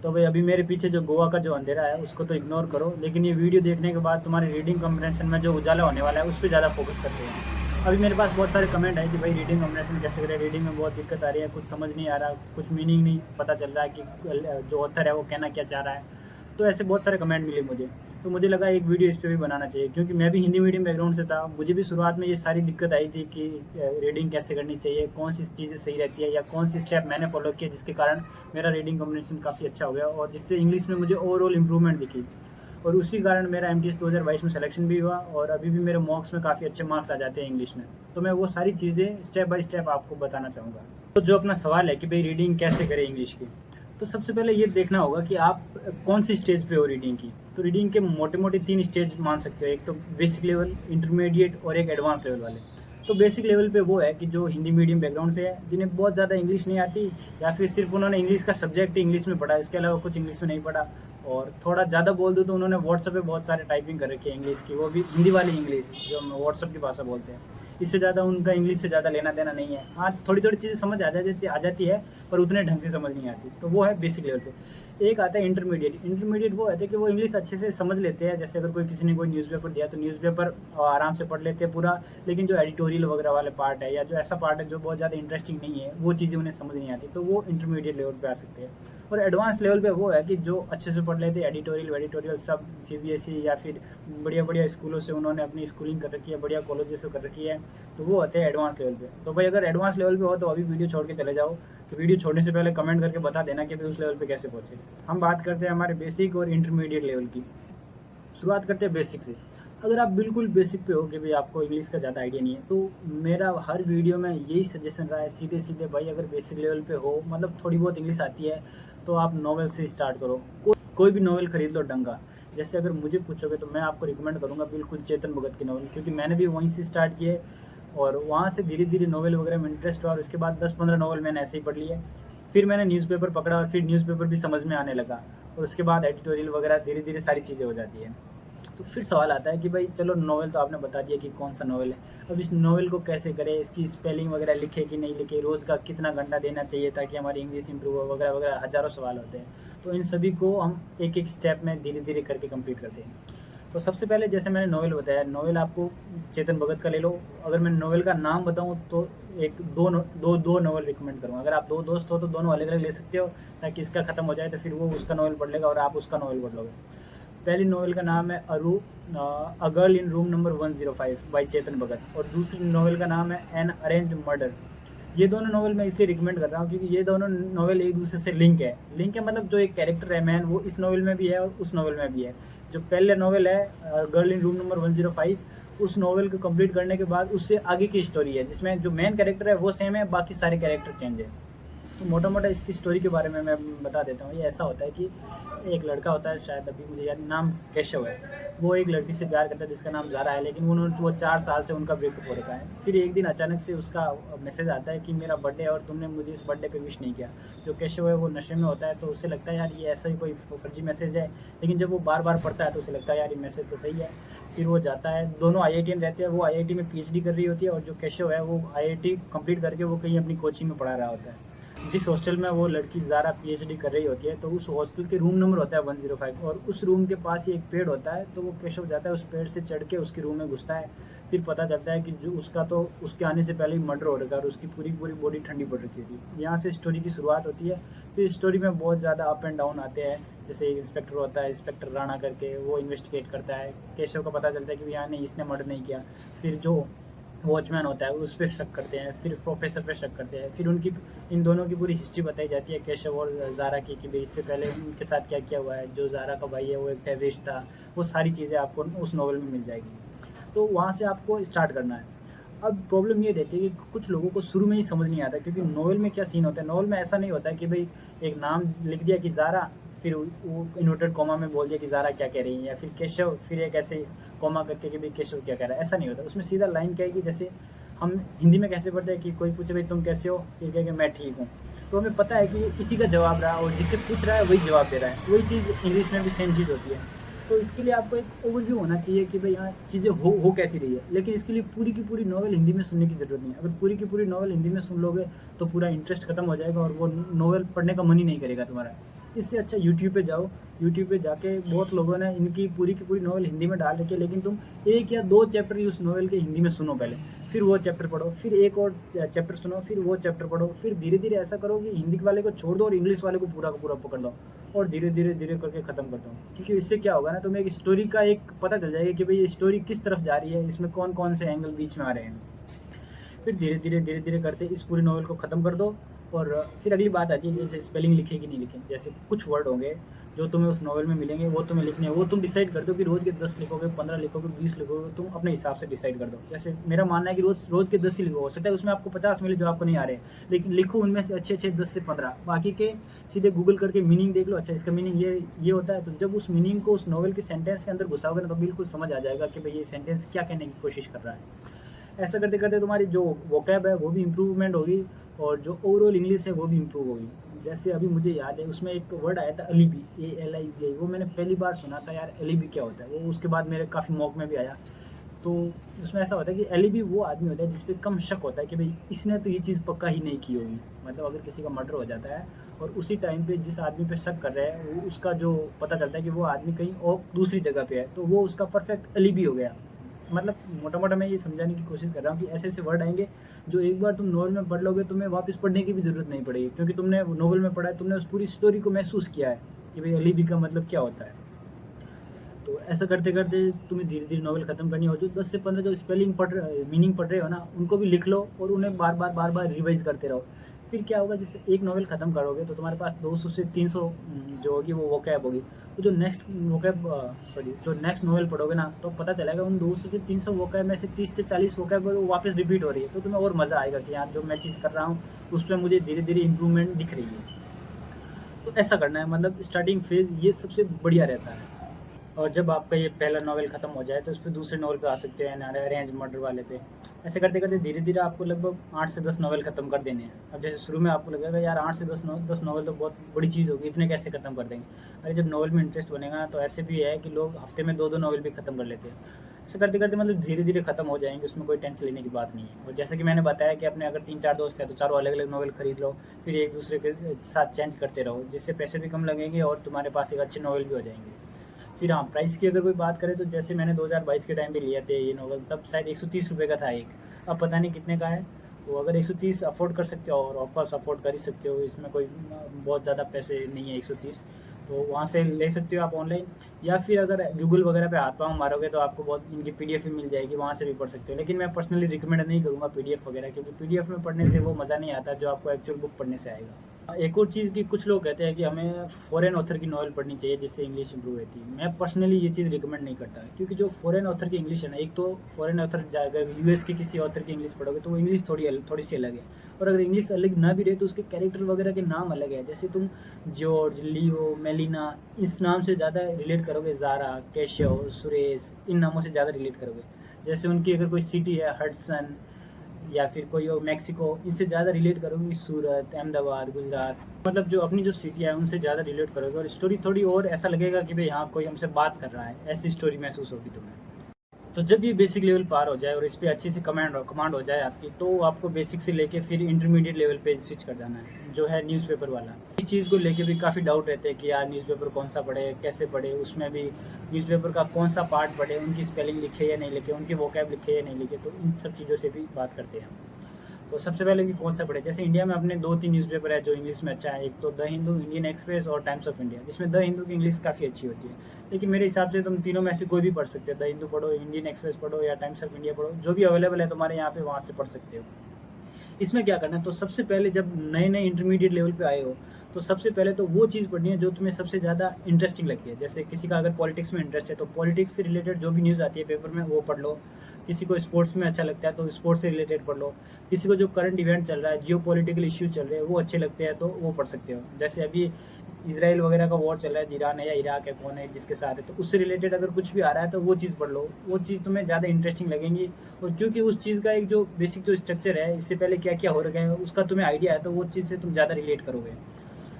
तो भाई अभी मेरे पीछे जो गोवा का जो अंधेरा है उसको तो इग्नोर करो, लेकिन ये वीडियो देखने के बाद तुम्हारी रीडिंग कम्प्रहेंशन में जो उजाला होने वाला है उस पर ज़्यादा फोकस करते हैं। अभी मेरे पास बहुत सारे कमेंट है कि भाई रीडिंग कम्प्रहेंशन कैसे करें, रीडिंग में बहुत दिक्कत आ रही है, कुछ समझ नहीं आ रहा, कुछ मीनिंग नहीं पता चल रहा है कि जो ऑथर है वो कहना क्या चाह रहा है। तो ऐसे बहुत सारे कमेंट मिले मुझे, तो मुझे लगा एक वीडियो इस पे भी बनाना चाहिए, क्योंकि मैं भी हिंदी मीडियम बैकग्राउंड से था। मुझे भी शुरुआत में ये सारी दिक्कत आई थी कि रीडिंग कैसे करनी चाहिए, कौन सी चीज़ें सही रहती है, या कौन सी स्टेप मैंने फॉलो किया जिसके कारण मेरा रीडिंग कम्युनिकेशन काफ़ी अच्छा हो गया और जिससे इंग्लिश में मुझे ओवरऑल इंप्रूवमेंट दिखी। और उसी कारण मेरा एमटीएस 2022 में सिलेक्शन भी हुआ और अभी भी मेरे मॉक्स में काफ़ी अच्छे मार्क्स आ जाते हैं इंग्लिश में। तो मैं वो सारी चीज़ें स्टेप बाय स्टेप आपको बताना चाहूँगा। तो जो अपना सवाल है कि भाई रीडिंग कैसे करें इंग्लिश की, तो सबसे पहले ये देखना होगा कि आप कौन सी स्टेज पे हो रीडिंग की। तो रीडिंग के मोटे मोटे 3 स्टेज मान सकते हो, एक तो बेसिक लेवल, इंटरमीडिएट और एक एडवांस लेवल वाले। तो बेसिक लेवल पे वो है कि जो हिंदी मीडियम बैकग्राउंड से है, जिन्हें बहुत ज़्यादा इंग्लिश नहीं आती, या फिर सिर्फ उन्होंने इंग्लिश का सब्जेक्ट ही इंग्लिश में पढ़ा, इसके अलावा कुछ इंग्लिश में नहीं पढ़ा। और थोड़ा ज़्यादा बोल दूँ तो उन्होंने व्हाट्सएप पे बहुत सारे टाइपिंग कर रखी है इंग्लिश की, वो भी हिंदी वाली इंग्लिश जो हम व्हाट्सएप की भाषा बोलते हैं। इससे ज़्यादा उनका इंग्लिश से ज़्यादा लेना देना नहीं है। हाँ, थोड़ी थोड़ी चीज़ें समझ आ जाती है, पर उतने ढंग से समझ नहीं आती। तो वो है बेसिक लेवल पे। एक आता है इंटरमीडिएट। इंटरमीडिएट वो होता है कि वो इंग्लिश अच्छे से समझ लेते हैं, जैसे अगर कोई किसी ने कोई न्यूज़पेपर दिया तो न्यूज़पेपर आराम से पढ़ लेते हैं पूरा, लेकिन जो एडिटोरियल वगैरह वाले पार्ट है या जो ऐसा पार्ट है जो बहुत ज़्यादा इंटरेस्टिंग नहीं है, वो चीज़ें उन्हें समझ नहीं आती, तो वो इंटरमीडिएट लेवल पे आ सकते हैं। और एडवांस लेवल पे वो है कि जो अच्छे से पढ़ लेते हैं, एडिटोरियल वेडिटोरियल सब सीबीएसई या फिर बढ़िया बढ़िया स्कूलों से उन्होंने अपनी स्कूलिंग कर रखी है, बढ़िया कॉलेजेस से कर रखी है, तो वो होते हैं एडवांस लेवल पे। तो भाई अगर एडवांस लेवल पे हो तो अभी वीडियो छोड़ के चले जाओ। तो वीडियो छोड़ने से पहले कमेंट करके बता देना कि भाई उस लेवल पे कैसे पहुँचे। हम बात करते हैं हमारे बेसिक और इंटरमीडिएट लेवल की। शुरुआत करते हैं बेसिक से। अगर आप बिल्कुल बेसिक पे हो कि भाई आपको इंग्लिश का ज़्यादा आइडिया नहीं है, तो मेरा हर वीडियो में यही सजेशन रहा है सीधे सीधे, भाई अगर बेसिक लेवल पे हो, मतलब थोड़ी बहुत इंग्लिश आती है, तो आप नॉवेल से स्टार्ट करो। कोई भी नॉवेल खरीद लो ढंग का। जैसे अगर मुझे पूछोगे तो मैं आपको रिकमेंड करूँगा बिल्कुल चेतन भगत की नॉवेल, क्योंकि मैंने भी वहीं से स्टार्ट किए और वहाँ से धीरे धीरे नॉवेल वगैरह में इंटरेस्ट हुआ और उसके बाद 10-15 नॉवेल मैंने ऐसे ही पढ़ लिए। फिर मैंने न्यूज़पेपर पकड़ा और फिर न्यूज़पेपर भी समझ में आने लगा, और उसके बाद एडिटोरियल वगैरह धीरे धीरे सारी चीज़ें हो जाती है। तो फिर सवाल आता है कि भाई चलो नॉवेल तो आपने बता दिया कि कौन सा नॉवेल है, अब इस नॉवेल को कैसे करें, इसकी स्पेलिंग वगैरह लिखे कि नहीं लिखे, रोज़ का कितना घंटा देना चाहिए ताकि हमारी इंग्लिश इंप्रूव हो, वगैरह वगैरह हज़ारों सवाल होते हैं। तो इन सभी को हम एक एक स्टेप में धीरे धीरे करके कंप्लीट करते हैं। तो सबसे पहले जैसे मैंने नॉवेल बताया, नॉवेल आपको चेतन भगत का ले लो। अगर मैं नॉवेल का नाम बताऊं तो एक दो नॉवेल रिकमेंड करूँगा। अगर आप दो दोस्त हो तो दोनों अलग अलग ले सकते हो, ताकि इसका ख़त्म हो जाए तो फिर वो उसका नॉवेल पढ़ लेगा और आप उसका नॉवेल पढ़ लोगे। पहली नॉवेल का नाम है a girl in room number 105 by Chetan Bhagat, और दूसरी नॉवेल का नाम है एन अरेंज्ड मर्डर। ये दोनों नॉवेल मैं इसलिए रिकमेंड कर रहा हूँ क्योंकि ये दोनों नॉवेल एक दूसरे से लिंक है, मतलब जो एक कैरेक्टर है मैन, वो इस नॉवेल में भी है और उस नॉवेल में भी है। जो पहले नॉवेल है गर्ल इन रूम नंबर 105, उस नॉवेल को कंप्लीट करने के बाद उससे आगे की स्टोरी है जिसमें जो मेन कैरेक्टर है वो सेम है, बाकी सारे कैरेक्टर चेंज है। तो मोटा मोटा इसकी स्टोरी के बारे में मैं बता देता हूँ। ये ऐसा होता है कि एक लड़का होता है, शायद अभी मुझे याद, नाम केशव है। वो एक लड़की से प्यार करता है जिसका नाम ज़ारा है, लेकिन वो 4 साल से उनका ब्रेकअप हो रखा है। फिर एक दिन अचानक से उसका मैसेज आता है कि मेरा बर्थडे है और तुमने मुझे इस बर्थडे पे विश नहीं किया। जो केशव है वो नशे में होता है, तो उसे लगता है यार ये ऐसा ही कोई फर्जी मैसेज है, लेकिन जब वो बार बार पढ़ता है तो उसे लगता है यार ये मैसेज तो सही है। फिर वो जाता है, दोनों आईआईटीएन रहते हैं, वो आईआईटी में पीएचडी कर रही होती है और जो केशव है वो आईआईटी कंप्लीट करके वो कहीं अपनी कोचिंग में पढ़ा रहा होता है। जिस हॉस्टल में वो लड़की ज़ारा पीएचडी कर रही होती है, तो उस हॉस्टल के रूम नंबर होता है 105, और उस रूम के पास ही एक पेड़ होता है। तो वो केशव जाता है, उस पेड़ से चढ़ के उसके रूम में घुसता है। फिर पता चलता है कि जो उसका तो उसके आने से पहले ही मर्डर हो रखा है और उसकी पूरी पूरी बॉडी ठंडी पड़ रखी थी। यहाँ से स्टोरी की शुरुआत होती है। फिर स्टोरी में बहुत ज़्यादा अप एंड डाउन आते हैं। जैसे एक इंस्पेक्टर होता है, इंस्पेक्टर राणा करके, वो इन्वेस्टिगेट करता है। केशव को पता चलता है कि यहाँ नहीं, इसने मर्डर नहीं किया। फिर जो वॉचमैन होता है उस पर शक करते हैं, फिर प्रोफेसर पे शक करते हैं। फिर उनकी इन दोनों की पूरी हिस्ट्री बताई जाती है, केशव और ज़ारा की, कि भाई इससे पहले उनके साथ क्या किया हुआ है। जो ज़ारा का भाई है वो एक टेररिस्ट था। वो सारी चीज़ें आपको उस नॉवल में मिल जाएगी। तो वहाँ से आपको स्टार्ट करना है। अब प्रॉब्लम ये रहती है कि कुछ लोगों को शुरू में ही समझ नहीं आता, क्योंकि नॉवल में क्या सीन होता है। नॉवल में ऐसा नहीं होता है कि भाई एक नाम लिख दिया कि ज़ारा, फिर वो इन्वर्टेड कॉमा में बोल दिया कि ज़ारा क्या कह रही है, या फिर केशव, फिर एक ऐसे कॉमा करके कि भाई केशव क्या कह रहा है। ऐसा नहीं होता। उसमें सीधा लाइन क्या है कि जैसे हम हिंदी में कैसे पढ़ते हैं कि कोई पूछे भाई तुम कैसे हो, फिर कहे कि मैं ठीक हूँ, तो हमें पता है कि इसी का जवाब रहा और जिससे पूछ रहा है वही जवाब दे रहा है। वही चीज़ इंग्लिश में भी सेम चीज़ होती है। तो इसके लिए आपको एक ओवरव्यू होना चाहिए कि भाई यहाँ चीज़ें हो कैसी रही है। लेकिन इसके लिए पूरी की पूरी नॉवल हिंदी में सुनने की ज़रूरत नहीं है। अगर पूरी की पूरी नॉवल हिंदी में सुन लोगे तो पूरा इंटरेस्ट खत्म हो जाएगा और वो नॉवल पढ़ने का मन ही नहीं करेगा तुम्हारा। इससे अच्छा यूट्यूब पे जाओ, यूट्यूब पे जाके बहुत लोगों ने इनकी पूरी की पूरी नॉवल हिंदी में डाल रखी है, लेकिन तुम 1 या 2 चैप्टर ही उस नॉवल के हिंदी में सुनो पहले, फिर वो चैप्टर पढ़ो, फिर एक और चैप्टर सुनो, फिर वो चैप्टर पढ़ो, फिर धीरे धीरे ऐसा करो कि हिंदी वाले को छोड़ दो और इंग्लिश वाले को पूरा का पूरा पकड़ लो और धीरे धीरे धीरे करके ख़त्म कर दो। क्योंकि इससे क्या होगा ना, तुम्हें एक स्टोरी का एक पता चल जाएगा कि भाई ये स्टोरी किस तरफ जा रही है, इसमें कौन कौन से एंगल बीच में आ रहे हैं। फिर धीरे धीरे करते इस पूरी नॉवल को ख़त्म कर दो। और फिर अगली बात आती है जैसे स्पेलिंग लिखे कि नहीं लिखे। जैसे कुछ वर्ड होंगे जो तुम्हें उस नॉवल में मिलेंगे, वो तुम्हें लिखने हैं, वो तुम डिसाइड कर दो कि रोज़ के 10 लिखोगे, 15 लिखोगे, 20 लिखोगे, तुम अपने हिसाब से डिसाइड कर दो। जैसे मेरा मानना है कि रोज़ के 10 ही लिखो, हो सकता है उसमें आपको 50 मिले जो आपको नहीं आ रहे, लेकिन लिखो उनमें से अच्छे 10 से 15, बाकी के सीधे गूगल करके मीनिंग देख लो, अच्छा इसका मीनिंग ये होता है। तो जब उस मीनिंग को उस नॉवल के सेंटेंस के अंदर घुसाओगे ना, तो बिल्कुल समझ आ जाएगा कि भाई ये सेंटेंस क्या कहने की कोशिश कर रहा है। ऐसा करते करते तुम्हारी जो वोकैब है वो भी इम्प्रूवमेंट होगी और जो ओवरऑल इंग्लिश है वो भी इम्प्रूव होगी। जैसे अभी मुझे याद है उसमें एक वर्ड आया था अलीबी, ALIBI, वो मैंने पहली बार सुना था यार अलीबी क्या होता है। वो उसके बाद मेरे काफ़ी मॉक में भी आया। तो उसमें ऐसा होता है कि अलीबी वो आदमी होता है जिस पे कम शक होता है कि भाई इसने तो ये चीज़ पक्का ही नहीं की होगी। मतलब अगर किसी का मर्डर हो जाता है और उसी टाइम पे जिस आदमी पे शक कर रहे हैं वो उसका जो पता चलता है कि वो आदमी कहीं और दूसरी जगह पे है, तो वो उसका परफेक्ट अलीबी हो गया। मतलब मोटा मोटा मैं ये समझाने की कोशिश कर रहा हूँ कि ऐसे ऐसे वर्ड आएंगे जो एक बार तुम नॉवल में पढ़ लोगे, तुम्हें वापस पढ़ने की भी ज़रूरत नहीं पड़ेगी, क्योंकि तुमने नॉवल में पढ़ा है, तुमने उस पूरी स्टोरी को महसूस किया है कि भाई अलीबी का मतलब क्या होता है। तो ऐसा करते करते तुम्हें धीरे धीरे नॉवल ख़त्म करनी हो। जो 10 से 15 जो स्पेलिंग मीनिंग पढ़ रहे हो ना, उनको भी लिख लो और उन्हें बार बार रिवाइज करते रहो। फिर क्या होगा, जैसे एक नॉवल ख़त्म करोगे तो तुम्हारे पास 200 से 300 जो होगी वो वोकैब होगी। तो जो नेक्स्ट नॉवल पढ़ोगे ना, तो पता चलेगा उन 200 से 300 वोकैब में से 30 से 40 वोकैब वो वापस रिपीट हो रही है। तो तुम्हें और मज़ा आएगा कि यार जो मैं चीज़ कर रहा हूँ उस पर मुझे धीरे धीरे इम्प्रूवमेंट दिख रही है। तो ऐसा करना है, मतलब स्टार्टिंग फेज़ ये सबसे बढ़िया रहता है। और जब आपका ये पहला नॉवल ख़त्म हो जाए तो उस पर दूसरे नॉवल पे आ सकते हैं, अरेंज मर्डर वाले पे। ऐसे करते करते धीरे धीरे आपको लगभग 8 से 10 नॉवल ख़त्म कर देने हैं। अब जैसे शुरू में आपको लगेगा यार 8 से 10 नॉवल तो बहुत बड़ी चीज़ होगी, इतने कैसे ख़त्म कर देंगे। अरे जब नॉवल में इंटरेस्ट बनेगा ना, तो ऐसे भी है कि लोग हफ्ते में 2 नॉवल भी ख़त्म कर लेते हैं। ऐसे करते करते मतलब धीरे धीरे ख़त्म हो जाएंगे, उसमें कोई टेंशन लेने की बात नहीं है। और जैसे कि मैंने बताया कि अपने अगर 3-4 दोस्त हैं तो चारों अलग अलग नॉवल खरीद लो, फिर एक दूसरे के साथ चेंज करते रहो, जिससे पैसे भी कम लगेंगे और तुम्हारे पास एक अच्छे नॉवल भी हो जाएंगे। फिर हाँ, प्राइस की अगर कोई बात करें तो जैसे मैंने 2022 के टाइम पे लिए थे ये नॉवल, तब शायद 130 रुपये का था एक, अब पता नहीं कितने का है। तो अगर 130 अफोर्ड कर सकते हो, और ऑफकोर्स अफोर्ड कर ही सकते हो, इसमें कोई बहुत ज़्यादा पैसे नहीं है 130, तो वहाँ से ले सकते हो आप ऑनलाइन। या फिर अगर गूगल वगैरह पे हाथ पाँव मारोगे तो आपको बहुत इनकी PDF भी मिल जाएगी, वहाँ से भी पढ़ सकते हो। लेकिन मैं पर्सनली रिकमेंड नहीं करूँगा PDF वगैरह, क्योंकि PDF में पढ़ने से वो मज़ा नहीं आता जो आपको एक्चुअल बुक पढ़ने से आएगा। एक और चीज़ की कुछ लोग कहते हैं कि हमें फॉरेन ऑथर की नॉवल पढ़नी चाहिए जिससे इंग्लिश इंप्रूव होती है। मैं पर्सनली ये चीज़ रिकमेंड नहीं करता, क्योंकि जो फॉरेन ऑथर की इंग्लिश है ना, एक तो फॉरेन ऑथर जाएगा US के किसी ऑथर की इंग्लिश पढ़ोगे तो वो इंग्लिश थोड़ी सी अलग है। और अगर इंग्लिश अलग ना भी रहे तो उसके कैरेक्टर वगैरह के नाम अलग है। जैसे तुम जॉर्ज, लियो, मेलिना, इस नाम से ज़्यादा रिलेट करोगे, ज़ारा, केशव, सुरेश, इन नामों से ज़्यादा रिलेट करोगे। जैसे उनकी अगर कोई सिटी है हडसन या फिर कोई और मैक्सिको, इनसे ज़्यादा रिलेट करोगे सूरत, अहमदाबाद, गुजरात, मतलब जो अपनी जो सिटी है उनसे ज़्यादा रिलेट करोगे और स्टोरी थोड़ी और ऐसा लगेगा कि भाई हाँ कोई हमसे बात कर रहा है, ऐसी स्टोरी महसूस होगी तुम्हें। तो जब ये बेसिक लेवल पार हो जाए और इस पर अच्छी सी कमांड हो जाए आपकी, तो आपको बेसिक से लेके फिर इंटरमीडिएट लेवल पे स्विच कर जाना है, जो है न्यूज़पेपर वाला। इस चीज़ को लेके भी काफ़ी डाउट रहते हैं कि यार न्यूज़पेपर कौन सा पढ़े, कैसे पढ़े, उसमें भी न्यूज़पेपर का कौन सा पार्ट पढ़े, उनकी स्पेलिंग लिखे या नहीं लिखे, उनकी वोकैब लिखे या नहीं लिखे। तो इन सब चीज़ों से भी बात करते हैं। तो सबसे पहले कि कौन सा पढ़े, जैसे इंडिया में अपने 2-3 न्यूज़पेपर है जो इंग्लिश में अच्छा है। एक तो द हिंदू, इंडियन एक्सप्रेस और टाइम्स ऑफ इंडिया, जिसमें द हिंदू की इंग्लिश काफ़ी अच्छी होती है। लेकिन मेरे हिसाब से तुम तीनों में से कोई भी पढ़ सकते हो, द हिंदू पढ़ो, इंडियन एक्सप्रेस पढ़ो या टाइम्स ऑफ इंडिया पढ़ो, जो भी अवेलेबल है तुम्हारे यहाँ पे वहाँ से पढ़ सकते हो। इसमें क्या करना है, तो सबसे पहले जब नए नए इंटरमीडिएट लेवल पे आए हो तो सबसे पहले तो वो चीज़ पढ़नी है जो तुम्हें सबसे ज़्यादा इंटरेस्टिंग लगती है। जैसे किसी का अगर पॉलिटिक्स में इंटरेस्ट है तो पॉलिटिक्स से रिलेटेड जो भी न्यूज़ आती है पेपर में वो पढ़ लो। किसी को स्पोर्ट्स में अच्छा लगता है तो स्पोर्ट्स से रिलेटेड पढ़ लो। किसी को जो करंट इवेंट चल रहा है, जियो पॉलिटिकल इश्यूज चल रहे हैं, वो अच्छे लगते हैं तो वो पढ़ सकते हो। जैसे अभी इसराइल वगैरह का वॉर चल रहा है, ईरान है या इराक है, कौन है जिसके साथ है, तो उससे रिलेटेड अगर कुछ भी आ रहा है तो वो चीज़ पढ़ लो, वो चीज़ तुम्हें ज़्यादा इंटरेस्टिंग लगेंगी। और क्योंकि उस चीज़ का एक जो बेसिक जो स्ट्रक्चर है, इससे पहले क्या क्या हो रखा है उसका तुम्हें आइडिया है, तो वो चीज़ से तुम ज़्यादा रिलेट करोगे।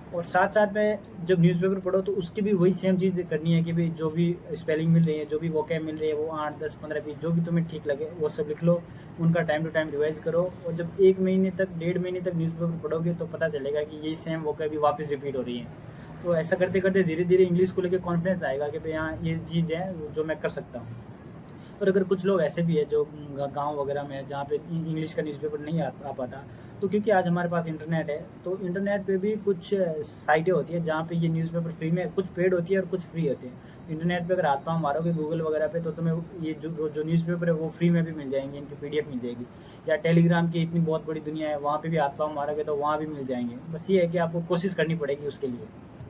और साथ साथ में जब न्यूज़पेपर पढ़ो तो उसकी भी वही सेम चीज़ करनी है कि भाई जो भी स्पेलिंग मिल रही है, जो भी वोकैब मिल रही है, वो 8, 10, 15, 20 जो भी तुम्हें ठीक लगे वो सब लिख लो, उनका टाइम टू टाइम रिवाइज करो। और जब 1 महीने तक, 1.5 महीने तक न्यूज़पेपर पढ़ोगे तो पता चलेगा कि यही सेम वोकैब भी वापस रिपीट हो रही है। तो ऐसा करते करते धीरे धीरे इंग्लिश को लेकर कॉन्फिडेंस आएगा कि भाई हाँ ये चीज़ है जो मैं कर सकता हूँ। और अगर कुछ लोग ऐसे भी है जो गांव वगैरह में है जहाँ पे इंग्लिश का न्यूज़पेपर नहीं आ पाता, तो क्योंकि आज हमारे पास इंटरनेट है, तो इंटरनेट पे भी कुछ साइटें होती है जहाँ पे ये न्यूज़पेपर फ्री में, कुछ पेड होती है और कुछ फ्री होती है। इंटरनेट पे अगर हाथ पाँव मारोगे गूगल वगैरह पे तो तुम्हें ये जो न्यूज़पेपर है वो फ्री में भी मिल जाएंगे, इनकी PDF मिल जाएगी। या टेलीग्राम की इतनी बहुत बड़ी दुनिया है, वहाँ पे भी हाथ पाँव मारोगे तो वहाँ भी मिल जाएंगे। बस ये है कि आपको कोशिश करनी पड़ेगी उसके लिए।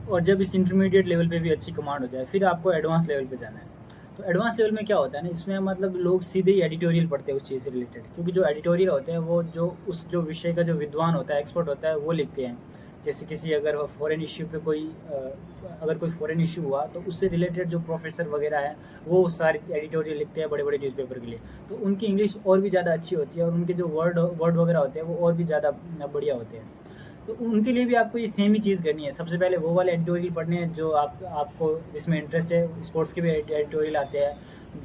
और जब इस इंटरमीडिएट लेवल पे भी अच्छी कमांड हो जाए, फिर आपको एडवांस लेवल पे जाना है। तो एडवांस लेवल में क्या होता है ना, इसमें मतलब लोग सीधे ही एडिटोरियल पढ़ते हैं उस चीज़ से रिलेटेड, क्योंकि जो एडिटोरियल होते हैं वो जो विषय का जो विद्वान होता है, एक्सपर्ट होता है, वो लिखते हैं। जैसे किसी अगर फॉरेन इश्यू पे अगर कोई फॉरेन इश्यू हुआ तो उससे रिलेटेड जो प्रोफेसर वगैरह हैं वो सारी एडिटोरियल लिखते हैं बड़े बड़े न्यूज़पेपर के लिए। तो उनकी इंग्लिश और भी ज़्यादा अच्छी होती है और उनके जो वर्ड वगैरह होते हैं वो और भी ज़्यादा बढ़िया होते हैं। तो उनके लिए भी आपको ये सेम ही चीज़ करनी है। सबसे पहले वो वाले एडिटोरियल पढ़ने हैं जो आपको जिसमें इंटरेस्ट है। स्पोर्ट्स के भी एडिटोरियल आते हैं,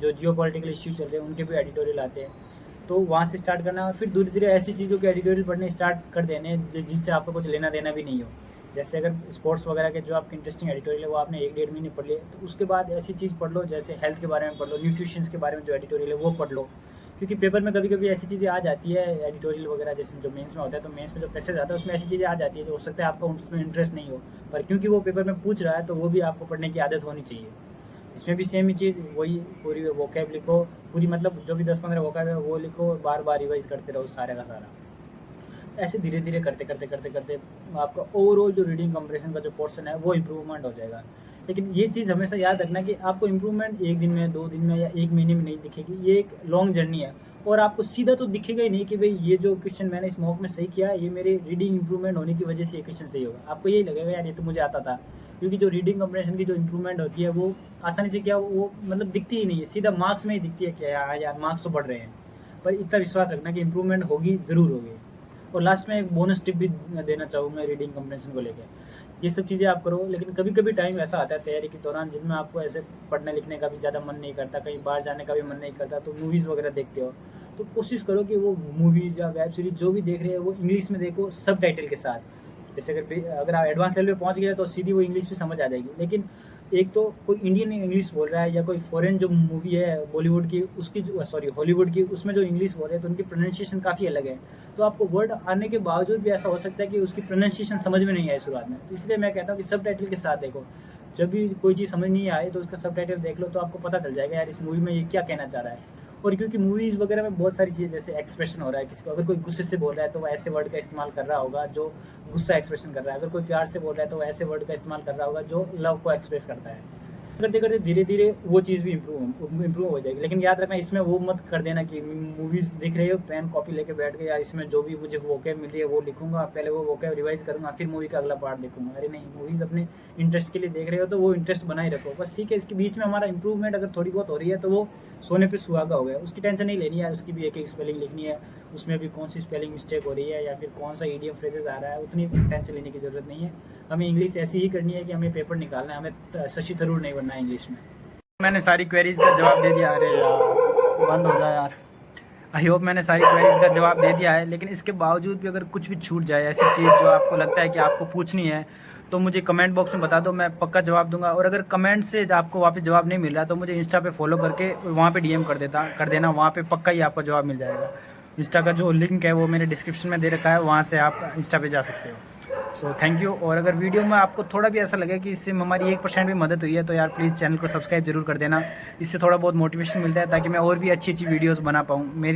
जो जियोपॉलिटिकल इश्यू चल रहे हैं उनके भी एडिटोरियल आते हैं। तो वहाँ से स्टार्ट करना है और फिर धीरे धीरे ऐसी चीज़ों के एडिटोरियल पढ़ने स्टार्ट कर देने हैं जिनसे आपको कुछ लेना देना भी नहीं हो। जैसे अगर स्पोर्ट्स वगैरह के जो आपके इंटरेस्टिंग एडिटोरियल है वो आपने 1-1.5 महीने पढ़ लिए, तो उसके बाद ऐसी चीज़ पढ़ लो जैसे हेल्थ के बारे में पढ़ लो, न्यूट्रिशन के बारे में जो एडिटोरियल है वो पढ़ लो। क्योंकि पेपर में कभी कभी ऐसी चीज़ें आ जाती है एडिटोरियल वगैरह, जैसे जो मेंस में होता है, तो मेंस में जो पैसेज आता है उसमें ऐसी चीज़ें आ जाती है जो हो सकता है आपका उसमें इंटरेस्ट नहीं हो, पर क्योंकि वो पेपर में पूछ रहा है तो वो भी आपको पढ़ने की आदत होनी चाहिए। इसमें भी सेम ही चीज़, वही पूरी वोकैब लिखो, पूरी मतलब जो भी 10-15 वोकैब है वो लिखो, बार बार रिवाइज करते रहो सारे का सारा। ऐसे धीरे धीरे करते करते करते करते आपका ओवरऑल जो रीडिंग कंप्रेशन का जो पोर्शन है वो इम्प्रूवमेंट हो जाएगा। लेकिन ये चीज़ हमेशा याद रखना कि आपको इम्प्रूवमेंट 1 दिन में, 2 दिन में या 1 महीने में नहीं दिखेगी। ये एक लॉन्ग जर्नी है और आपको सीधा तो दिखेगा ही नहीं कि भाई ये जो क्वेश्चन मैंने इस मॉक में सही किया है, ये मेरे रीडिंग इंप्रूवमेंट होने की वजह से ये क्वेश्चन सही होगा। आपको यही लगेगा यार ये तो मुझे आता था, क्योंकि जो रीडिंग कंप्रेशन की जो इंप्रूवमेंट होती है वो आसानी से क्या वो मतलब दिखती ही नहीं है, सीधा मार्क्स में ही दिखती है कि यार मार्क्स तो बढ़ रहे हैं। पर इतना विश्वास रखना कि इंप्रूवमेंट होगी, ज़रूर होगी। और लास्ट में एक बोनस टिप भी देना चाहूँगा रीडिंग कंप्रेशन को लेकर। ये सब चीज़ें आप करो, लेकिन कभी कभी टाइम ऐसा आता है तैयारी के दौरान जिनमें आपको ऐसे पढ़ने लिखने का भी ज़्यादा मन नहीं करता, कहीं बाहर जाने का भी मन नहीं करता, तो मूवीज़ वगैरह देखते हो तो कोशिश करो कि वो मूवीज़ या वेब सीरीज़ जो भी देख रहे हैं वो इंग्लिश में देखो, सब टाइटल के साथ। जैसे अगर आप एडवांस लेवल पे पहुंच गए तो सीधी वो इंग्लिश भी समझ आ जाएगी। लेकिन एक तो कोई इंडियन इंग्लिश बोल रहा है या कोई फॉरेन जो मूवी है बॉलीवुड की उसकी हॉलीवुड की, उसमें जो इंग्लिश बोल रहे हैं तो उनकी प्रोनाउंसिएशन काफ़ी अलग है। तो आपको वर्ड आने के बावजूद भी ऐसा हो सकता है कि उसकी प्रोनाउंसिएशन समझ में नहीं आए शुरुआत में। तो इसलिए मैं कहता हूँ कि सब टाइटल के साथ देखो। जब भी कोई चीज़ समझ नहीं आए तो उसका सब टाइटल देख लो, तो आपको पता चल जाएगा यार इस मूवी में ये क्या कहना चाह रहा है। और क्योंकि मूवीज़ वगैरह में बहुत सारी चीज़ें, जैसे एक्सप्रेशन हो रहा है, किसी को अगर कोई गुस्से से बोल रहा है तो वो ऐसे वर्ड का इस्तेमाल कर रहा होगा जो गुस्सा एक्सप्रेशन कर रहा है। अगर कोई प्यार से बोल रहा है तो वो ऐसे वर्ड का इस्तेमाल कर रहा होगा जो लव को एक्सप्रेस करता है। करते करते धीरे धीरे वो चीज़ भी इम्प्रूव हो जाएगी। लेकिन याद रखना इसमें वो मत कर देना कि मूवीज़ दिख रही हो, पेन कॉपी लेके बैठ गए, या इसमें जो भी मुझे वोकैब मिल रही है वो लिखूंगा, पहले वो वोकैब रिवाइज करूंगा, फिर मूवी का अगला पार्ट देखूंगा। अरे नहीं, मूवीज़ अपने इंटरेस्ट के लिए देख रहे हो तो वो इंटरेस्ट बनाए रखो बस, ठीक है। इसके बीच में हमारा इंप्रूवमेंट अगर थोड़ी बहुत हो रही है तो वो सोने पे सुहागा हो गया, उसकी टेंशन नहीं लेनी है। उसकी भी एक एक स्पेलिंग लिखनी है, उसमें भी कौन सी स्पेलिंग मिस्टेक हो रही है या फिर कौन सा ईडियम फ्रेजेस आ रहा है, उतनी टेंशन लेने की ज़रूरत नहीं है। हमें इंग्लिश ऐसी ही करनी है कि हमें पेपर निकालना है, हमें शशि थरूर नहीं बनना है इंग्लिश में। मैंने सारी क्वेरीज़ का जवाब दे दिया। अरे यार बंद हो जाए यार। आई होप मैंने सारी क्वेरीज़ का जवाब दे दिया है, लेकिन इसके बावजूद भी अगर कुछ भी छूट जाए, ऐसी चीज़ जो आपको लगता है कि आपको पूछनी है, तो मुझे कमेंट बॉक्स में बता दो, मैं पक्का जवाब दूंगा। और अगर कमेंट से आपको वापस जवाब नहीं मिल रहा तो मुझे इंस्टा पे फॉलो करके वहाँ पे DM कर देना, वहाँ पे पक्का ही आपको जवाब मिल जाएगा। इंस्टा का जो लिंक है वो मेरे डिस्क्रिप्शन में दे रखा है, वहाँ से आप इंस्टा पे जा सकते हो। So thank you. और अगर वीडियो में आपको थोड़ा भी ऐसा लगे कि इससे हमारी 1% भी मदद हुई है तो यार प्लीज़ चैनल को सब्सक्राइब जरूर कर देना। इससे थोड़ा बहुत मोटिवेशन मिलता है ताकि मैं और भी अच्छी अच्छी वीडियोज़ बना पाऊँ। मेरी